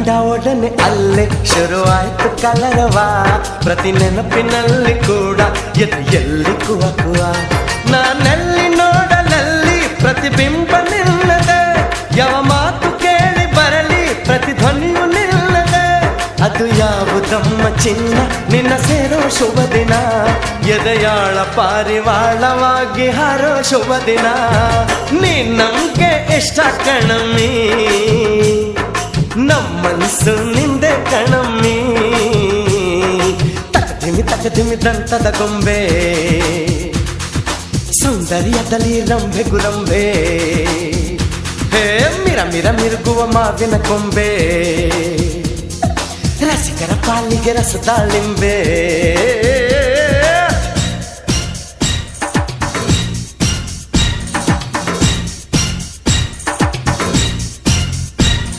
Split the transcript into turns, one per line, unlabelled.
ಕಂಡ ಒಡನೆ ಅಲ್ಲೇ ಶುರುವಾಯ್ತು ಕಲರವ. ಪ್ರತಿ ನೆನಪಿನಲ್ಲಿ ಕೂಡ ಎಲ್ಲಿ ಕುವ ಕುವ. ನಾನೆಲ್ಲಿ ನೋಡಲಲ್ಲಿ ಪ್ರತಿಬಿಂಬ ನಿಲ್ಲದೆ, ಯಾವ ಮಾತು ಕೇಳಿ ಬರಲಿ ಪ್ರತಿಧ್ವನಿಯು ನಿಲ್ಲದೆ. ಅದು ಯಾವುದಮ್ಮ ಚಿನ್ನ ನಿನ್ನ ಸೇರೋ ಶುಭ ದಿನ, ಎದೆಯಾಳ ಪಾರಿವಾಳವಾಗಿ ಹಾರೋ ಶುಭ ದಿನ. ನೀ ನಮ್ಗೆ ಇಷ್ಟ ಕಣಮ್ಮಿ, ನಮ್ಮನ್ಸು ನಿಂದೆ ಕಣಮ್ಮಿ. ತಕಧಿಮಿ ದಂತದ ಗೊಂಬೆ, ಸೌಂದರ್ಯದಲ್ಲಿ ರಂಬೆ ಗುರಂಬೆ. ಹೇ ಮಿರ ಮಿರುಗುವ ಮಾವಿನ ಕೊಂಬೆ, ರಸಿಕರ ಪಾಲಿಗೆ ರಸದಾಳಿಂಬೆ.